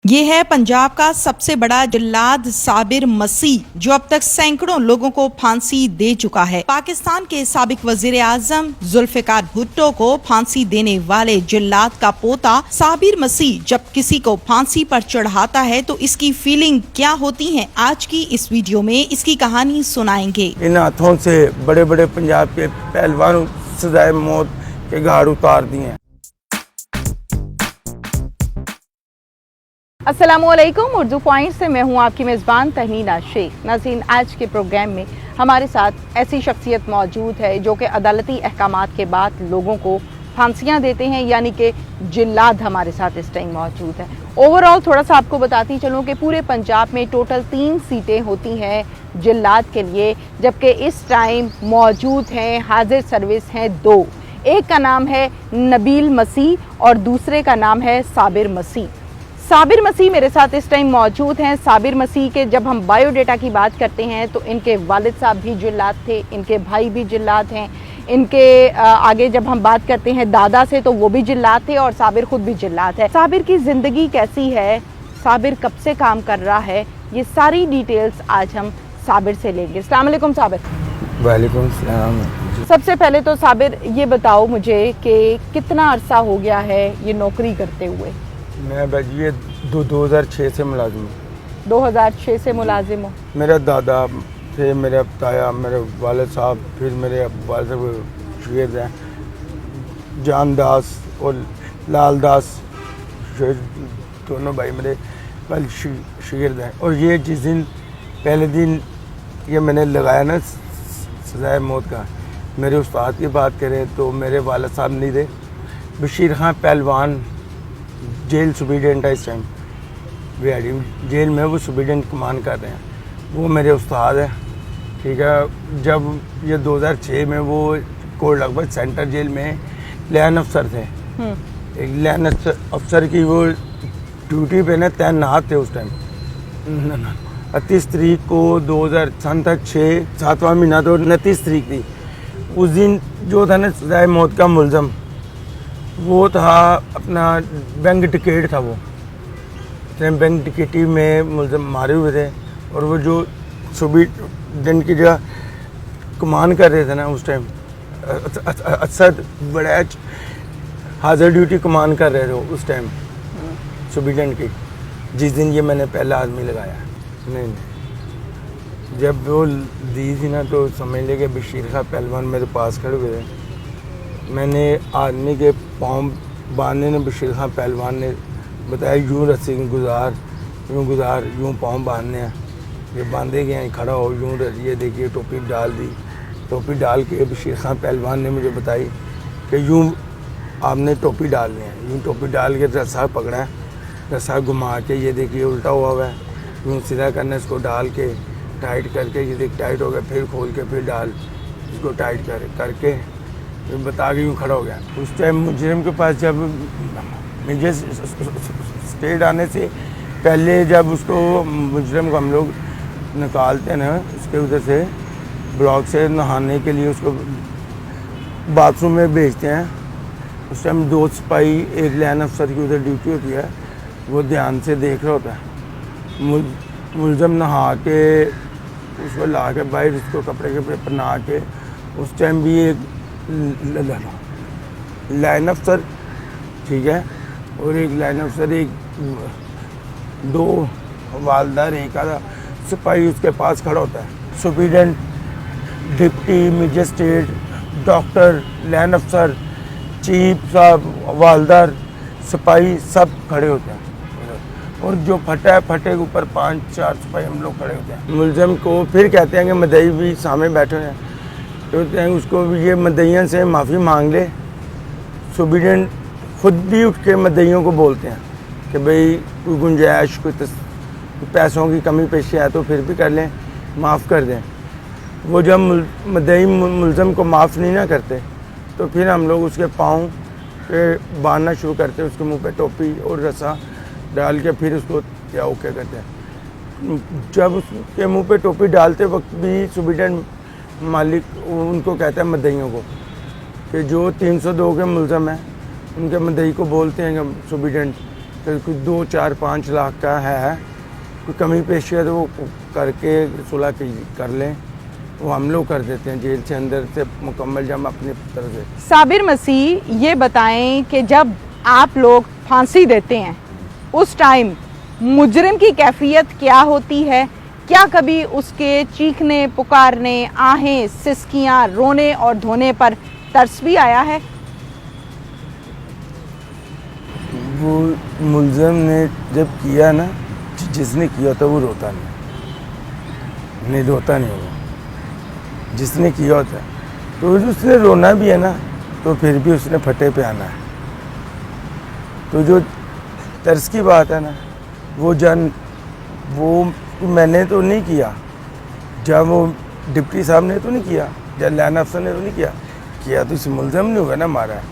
ये है पंजाब का सबसे बड़ा जिल्लाद साबिर मसीह, जो अब तक सैकड़ों लोगों को फांसी दे चुका है। पाकिस्तान के साबिक वजीर आजम जुल्फिकार भुट्टो को फांसी देने वाले जिल्लाद का पोता साबिर मसीह जब किसी को फांसी पर चढ़ाता है तो इसकी फीलिंग क्या होती है, आज की इस वीडियो में इसकी कहानी सुनाएंगे। इन हाथों से बड़े बड़े पंजाब के पहलवानों सजाए मौत के घाट उतार दिए। अस्सलामुअलैकुम, उर्दू पॉइंट से मैं हूं आपकी मेज़बान तहनीना शेख। नाज़रीन, आज के प्रोग्राम में हमारे साथ ऐसी शख्सियत मौजूद है जो कि अदालती अहकामात के बाद लोगों को फांसियां देते हैं, यानी कि जिल्लाद हमारे साथ इस टाइम मौजूद है। ओवरऑल थोड़ा सा आपको बताती चलूं कि पूरे पंजाब में टोटल 3 सीटें होती हैं जिल्लाद के लिए, जबकि इस टाइम मौजूद हैं हाजिर सर्विस हैं 2। एक का नाम है नबील मसीह और दूसरे का नाम है साबिर मसीह। साबिर मसीह मेरे साथ इस टाइम मौजूद हैं। साबिर मसीह के जब हम बायोडेटा की बात करते हैं तो इनके वालिद साहब भी जिल्लाद थे, इनके भाई भी जिल्लाद हैं। इनके आगे जब हम बात करते हैं दादा से तो वो भी जिल्लाद थे और साबिर खुद भी जिल्लाद है। साबिर की ज़िंदगी कैसी है, साबिर कब से काम कर रहा है, ये सारी डिटेल्स आज हम साबिर से लेंगे। अस्सलाम वालेकुम साबिर। वालेकुम सलाम। सबसे पहले तो साबिर ये बताओ मुझे कि कितना अरसा हो गया है ये नौकरी करते हुए? मैं बजिए 2006 से मुलाजिम हूँ। 2006 से मुलाजिम हो। मेरा दादा थे, मेरे ताया, मेरे वालिद साहब, फिर मेरे वालिद साहब शागिर्द हैं जान दास और लाल दास, दोनों भाई मेरे पहले शागिर्द हैं। और ये जिस दिन पहले दिन ये मैंने लगाया ना सजाए मौत का, मेरे उस्ताद की बात करें तो मेरे वालिद साहब नहीं थे, बशीर खां पहलवान जेल सुपरिटेंडेंट है इस टाइम, बिहाड़ी जेल में वो सुपरिटेंडेंट कमान कर रहे हैं, वो मेरे उस्ताद हैं। ठीक है, जब ये 2006 में वो कोट लगभग सेंटर जेल में लैन अफसर थे, एक लैन अफसर की वो ड्यूटी पे ना तैनात थे उस टाइम। 29 तारीख को 2006 7वां महीना तो 29 तारीख थी। उस दिन जो था ना सजाए मौत का मुलजम, वो था अपना बैंक टिकट था, वो बैंक टिकटी में मुलजम मारे हुए थे। और वो जो सुपरिटेंडेंट की जगह कमान कर रहे थे ना उस टाइम, असद बड़ा हाजिर ड्यूटी कमान कर रहे थे उस टाइम सुपरिटेंडेंट की, जिस दिन ये मैंने पहला आदमी लगाया। नहीं, जब वो दी थी ना तो समझ ले कि बशीर खां पहलवान मेरे पास खड़े हुए थे। मैंने आदमी के पाँव बांधने ने बशीर खां पहलवान ने बताया, यूँ रस्सी गुजार, यूँ पाँव बांधने हैं। ये बांधे गए, खड़ा हो, यूँ ये देखिए टोपी डाल दी। टोपी डाल के बशीर खां पहलवान ने मुझे बताई कि यूँ आपने टोपी डालनी है। यूँ टोपी डाल के रस्सा पकड़ा है, रस्सा घुमा के ये देखिए उल्टा हुआ है, यूँ सीधा करना, इसको डाल के टाइट करके, ये देख टाइट हो गया, फिर खोल के फिर डाल, इसको टाइट करके बता के यूँ खड़ा हो गया। उस टाइम मुजरिम के पास जब मुझे स्टेट आने से पहले जब उसको मुजरिम को हम लोग निकालते हैं ना उसके उधर से ब्लॉक से नहाने के लिए उसको बाथरूम में भेजते हैं, उस टाइम 2 सिपाही एक लैन अफसर की उधर ड्यूटी होती है, वो ध्यान से देख रहा होता है। मुलजम नहा के उसको ला के बाहर उसको कपड़े पहना के, उस टाइम भी एक लाइन अफसर, ठीक है, और एक लाइन अफसर, एक 2 हवालदार, एक आधा सिपाही उसके पास खड़ा होता है। Superintendent, deputy magistrate, doctor, line अफसर, चीफ साहब, हवालदार, सिपाही सब खड़े होते हैं। और जो फटे के ऊपर 5-4 सिपाही हम लोग खड़े होते हैं। मुलजम को फिर कहते हैं कि मदई भी सामने बैठे हैं, तो कहते हैं उसको ये मदइयों से माफ़ी मांग ले। सुपरिटेंडेंट खुद भी उठ के मदइयों को बोलते हैं कि भाई कोई गुंजाइश, कोई पैसों की कमी पेशी है तो फिर भी कर लें, माफ़ कर दें। वो जब मदई मुलजम को माफ़ नहीं ना करते तो फिर हम लोग उसके पाँव पे बांधना शुरू करते, उसके मुंह पे टोपी और रस्सा डाल के फिर उसको क्या ओके करते हैं। जब उसके मुंह पे टोपी डालते वक्त भी सुपरिटेंडेंट मालिक उनको कहता है मदइयों को कि जो 302 के मुलजम हैं उनके मदई को बोलते हैं कि सुपरिटेंडेंट तो कोई 2, 4, 5 लाख का है, कोई कमी पेशी है तो वो करके सुलह कर लें, वो हम लोग कर देते हैं जेल से अंदर से मुकम्मल जम अपनी तरफ से। साबिर मसीह, ये बताएं कि जब आप लोग फांसी देते हैं उस टाइम मुजरिम की कैफियत क्या होती है? क्या कभी उसके चीखने, पुकारने, आहें, सिसकियां, रोने और धोने पर तरस भी आया है? वो मुलज़म ने जब किया ना, जिसने किया था वो रोता नहीं रोता नहीं वो जिसने किया होता, तो उसने रोना भी है ना, तो फिर भी उसने फटे पे आना है। तो जो तर्स की बात है ना, वो मैंने तो नहीं किया, जब वो डिप्टी साहब ने तो नहीं किया, जब लाइन अफसर ने तो नहीं किया तो इस मुलज़म ने हुआ ना मारा है,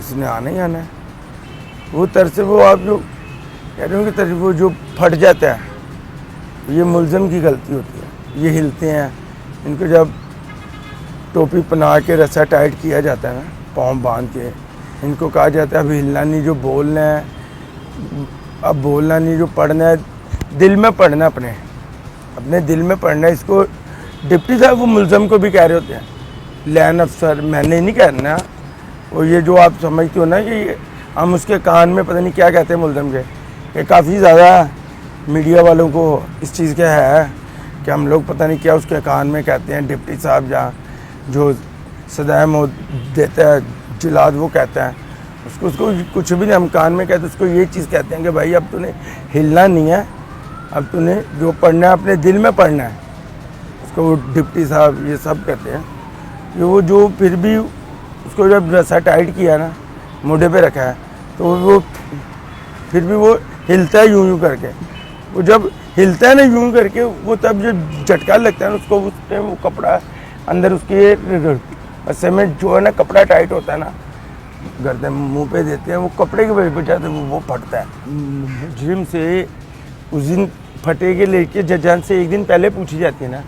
उसने आना ही आना है। वो तरस वो आप जो कह रहे हो कि तरस वो जो फट जाता है, ये मुलज़म की गलती होती है। ये हिलते हैं, इनको जब टोपी पहना के रस्सा टाइट किया जाता है ना, पाँव बांध के, इनको कहा जाता है अब हिलना नहीं, जो बोलना है अब बोलना नहीं, जो पढ़ना है दिल में पढ़ना, अपने दिल में पढ़ना है। इसको डिप्टी साहब वो मुलज़म को भी कह रहे होते हैं, लाइन अफसर, मैंने नहीं कहना। और ये जो आप समझते हो ना कि हम उसके कान में पता नहीं क्या कहते हैं मुलज़म के, कि काफ़ी ज़्यादा मीडिया वालों को इस चीज़ का है कि हम लोग पता नहीं क्या उसके कान में कहते हैं। डिप्टी साहब जहाँ जो सदाए मौत देता है जिलाद, वो कहता है उसको कुछ भी नहीं हम कान में कहते, उसको ये चीज़ कहते हैं कि भाई अब तूने हिलना नहीं है, अब तूने जो पढ़ना है अपने दिल में पढ़ना है। उसको वो डिप्टी साहब ये सब कहते हैं। ये वो जो फिर भी उसको जब रस्सा टाइट किया ना, मोढ़े पे रखा है, तो वो फिर भी वो हिलता है यूं करके। वो जब हिलता है ना यूं करके, वो तब जब झटका लगता है ना उसको, उस टाइम वो कपड़ा अंदर उसके रस्से में जो है ना कपड़ा टाइट होता है ना, गर्दन मुंह पे देते हैं, वो कपड़े की वजह से वो फटता है। मुजरिम से उस दिन फटे के लेके जजान से एक दिन पहले पूछी जाती है ना,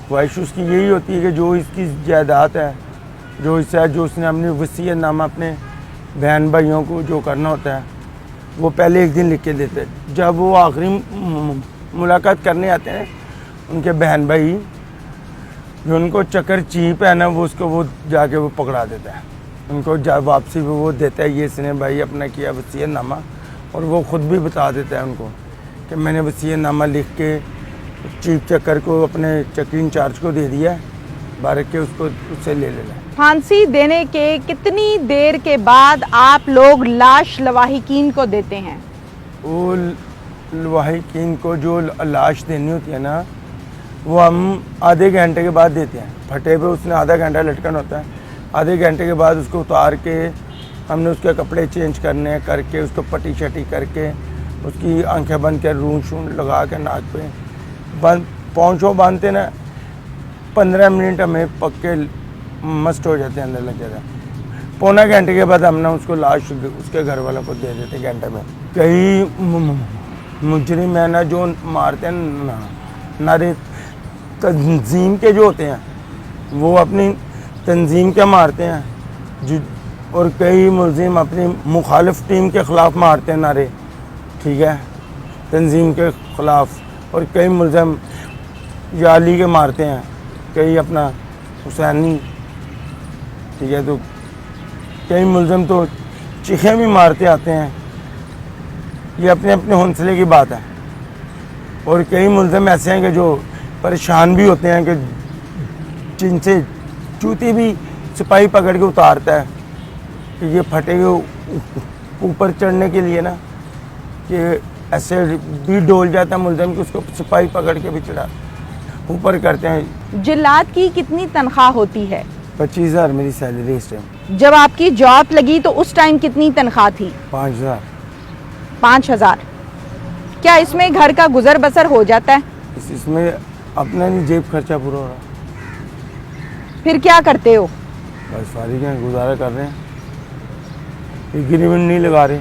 ख्वाहिश उसकी यही होती है कि जो इसकी जायदाद है, जो हिस्सा जो उसने अपनी वसीयत नामा अपने बहन भाइयों को जो करना होता है, वो पहले एक दिन लिख के देते हैं। जब वो आखिरी मुलाकात करने आते हैं उनके बहन भाई, जो उनको चक्कर चीप है ना, वो उसको वो जाके वो पकड़ा देता है, उनको जब वापसी वो देता है, ये इसने भाई अपना किया वसीयत नामा, और वो ख़ुद भी बता देता है उनको कि मैंने वसीयत नामा लिख के चीफ चक्कर को अपने चक्की इंचार्ज को दे दिया, बारक के उसको उससे ले लेना। फांसी देने के कितनी देर के बाद आप लोग लाश लवाहिकीन को देते हैं? वो लवाहिकीन को जो लाश देनी होती है ना, वो हम आधे घंटे के बाद देते हैं। फटे पे उसने आधा घंटा लटकन होता है, आधे घंटे के बाद उसको उतार के हमने उसके कपड़े चेंज करने करके, उसको पट्टी शटी करके, उसकी आंखें बंद कर रून शून लगा के नाक पे बंद पहुँचो बांधते ना, 15 मिनट हमें पक्के मस्ट हो जाते हैं, अंदर लग जाता है। पौना घंटे के बाद हम ना उसको लाश उसके घर वालों को दे देते घंटे में। कई मुजरिम है ना जो मारते हैं नारे तंजीम के जो होते हैं, वो अपनी तंजीम के मारते हैं जो, और कई मुलजिम अपनी मुखालिफ टीम के ख़िलाफ़ मारते हैं नारे, ठीक है, तंजीम के ख़िलाफ़। और कई मुलजिम याली के मारते हैं, कई अपना हुसैनी, ठीक है। तो कई मुलजिम तो चीखें भी मारते आते हैं, ये अपने अपने हौसले की बात है। और कई मुलजिम ऐसे हैं कि जो परेशान भी होते हैं, कि जिनसे जूती भी सिपाही पकड़ के उतारता है कि ये फटे ऊपर चढ़ने के लिए ना, कि ऐसे भी डोल जाता है मुलजिम कि उसको सिपाही पकड़ के भी चढ़ा ऊपर करते हैं। जिल्लात की कितनी तनख्वाह होती है? 25,000 मेरी सैलरी इस टाइम। जब आपकी जॉब लगी तो उस टाइम कितनी तनख्वाह थी? 5,000। 5,000। क्या इसमें घर का गुजर बसर हो जाता है? इसमें अपना नहीं जेब खर्चा पूरा हो रहा। फिर क्या करते हो? बस फारिग हैं, गुजारा कर रहे हैं, इंक्रीमेंट नहीं लगा रहे।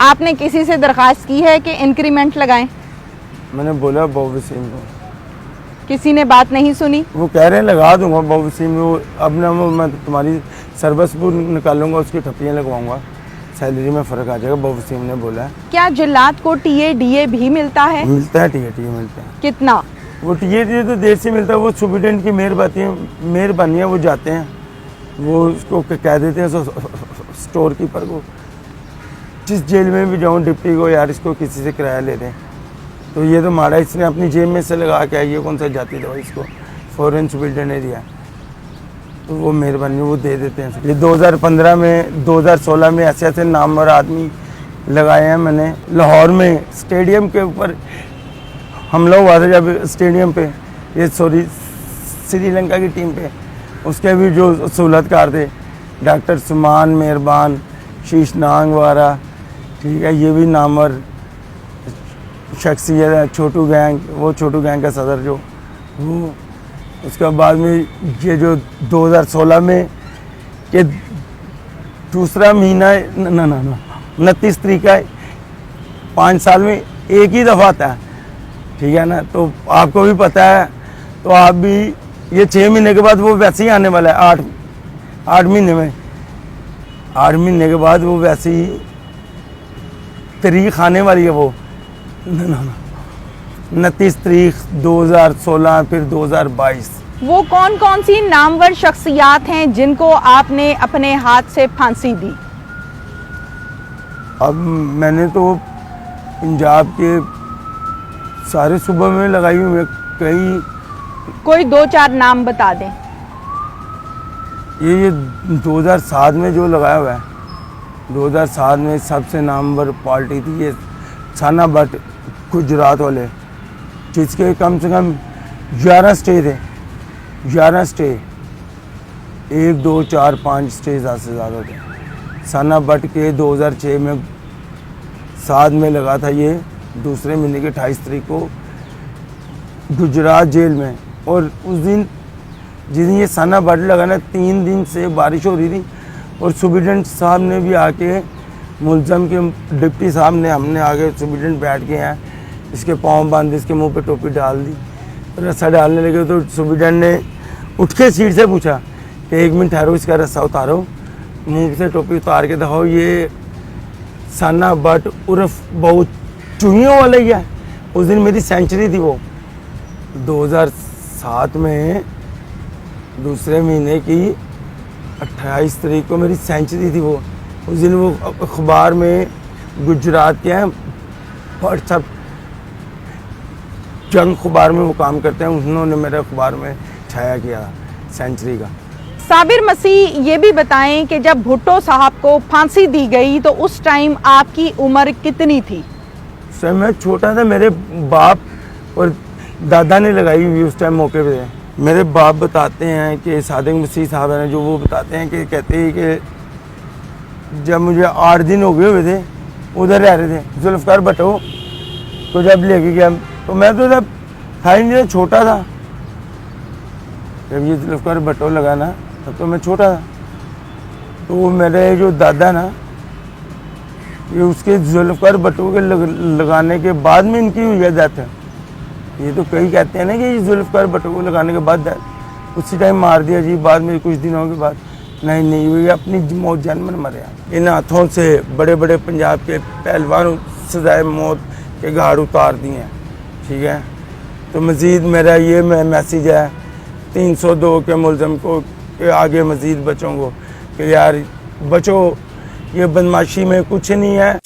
आपने किसी से दरख्वास्त की है कि इंक्रीमेंट लगाएं? मैंने बोला बाबू वसीम को, किसी ने बात नहीं सुनी। वो कह रहे हैं लगा दूंगा बाबू वसीम को, अब ना मैं तुम्हारी सर्विस निकालूंगा, उसकी ठप्पियाँ लगवाऊंगा, सैलरी में फ़र्क आ जाएगा, वसीम ने बोला है। क्या जिल्लात को टीए डीए भी मिलता है? मिलता है, टीए मिलता है। कितना? वो टीए तो देर से मिलता है, वो सुप्रिटेंडेंट की मेहरबानी है, वो जाते हैं, वो उसको कह देते हैं स्टोर कीपर को, जिस जेल में भी जाऊँ डिप्टी को, यार इसको किसी से किराया ले दें। तो ये तो मारा इसने अपनी जेब में से लगा के, ये कौन सा जाती दवा, इसको फॉरेन सुप्रिटेंडेंट ने दिया, तो वो मेहरबानी वो दे देते हैं। ये 2015 में 2016 में ऐसे ऐसे नामवर आदमी लगाए हैं मैंने। लाहौर में स्टेडियम के ऊपर हमला हुआ था जब स्टेडियम पे, ये श्रीलंका की टीम पे, उसके भी जो सहूलतकार थे डॉक्टर सुमान मेहरबान, शीश नांग वारा, ठीक है, ये भी नामवर शख्सियत है। छोटू गैंग, वो छोटू गैंग का सदर जो वो, उसके बाद में ये जो 2016 में ये दूसरा महीना 29 तारीख का 5 साल में एक ही दफ़ा आता है, ठीक है ना, तो आपको भी पता है, तो आप भी ये 6 महीने के बाद वो वैसे ही आने वाला है, 8 महीने में, 8 महीने के बाद वो वैसे ही तारीख आने वाली है, वो 29 तारीख 2016 फिर 2022। वो कौन कौन सी नामवर शख्सियात हैं जिनको आपने अपने हाथ से फांसी दी? अब मैंने तो पंजाब के सारे सूबों में लगाई हुई है, कई कोई 2-4 नाम बता दें। ये 2007 में जो लगाया हुआ है, 2007 में सबसे नामवर पार्टी थी ये साना भट्ट गुजरात वाले, जिसके कम से कम 11 स्टे थे, 11 स्टे, 1 2 4 5 स्टे ज़्यादा से ज़्यादा थे। साना भट्ट के 2006 में 7 में लगा था ये, दूसरे महीने के 28 तारीख को गुजरात जेल में। और उस दिन जिस दिन ये साना भट्ट लगा ना, 3 दिन से बारिश हो रही थी, और सुप्रिटेंडेंट साहब ने भी आके, मुलजम के डिप्टी साहब ने, हमने आगे सुप्रिटेंडेंट बैठ के हैं, इसके पाँव बांध, इसके मुंह पे टोपी डाल दी, रस्सा डालने लगे, तो सुप्रिटेंडेंट ने उठ के सीट से पूछा कि 1 मिनट ठहरो, इसका रस्सा उतारो, मुंह से टोपी उतार के दिखाओ, ये साना भट्ट उर्फ बहुत चुहियों वाला ही है। उस दिन मेरी सेंचुरी थी, वो 2007 में दूसरे महीने की 28 तारीख को मेरी सेंचुरी थी वो। उस दिन वो अखबार में गुजरात के हैं व्हाट्सएप जंग अखबार में वो काम करते हैं, उन्होंने मेरे अखबार में छाया किया सेंचुरी का। साबिर मसीह, ये भी बताएं कि जब भुट्टो साहब को फांसी दी गई तो उस टाइम आपकी उम्र कितनी थी? सर मैं छोटा था, मेरे बाप और दादा ने लगाई हुई उस टाइम मौके पे। मेरे बाप बताते हैं कि सादिक मसीह साहब हैं जो, वो बताते हैं कि कहते हैं कि जब मुझे 8 दिन हो गए हुए थे, उधर रह रहे थे जुल्फ़िकार भुट्टो को जब लेके गया, तो मैं तो जब था ही नहीं, छोटा था। जब ये जुल्फ़िकार भुट्टो लगा ना, तब तो मैं छोटा था। तो मेरे जो दादा ना, ये उसके जुल्फ़िकार भुट्टो के लगाने के बाद में इनकी हुई है डेथ। ये तो कई कहते हैं ना कि ये जुल्फ़िकार भुट्टो को लगाने के बाद उसी टाइम मार दिया जी, बाद में कुछ दिनों के बाद। नहीं ये अपनी मौत जान में मरे। इन हाथों से बड़े बड़े पंजाब के पहलवानों सजाए मौत के घाट उतार दिए हैं, ठीक है। तो मज़ीद मेरा ये मैसेज है 302 के मुलज़म को कि आगे मज़ीद बच्चों को कि यार बचो, ये बदमाशी में कुछ नहीं है।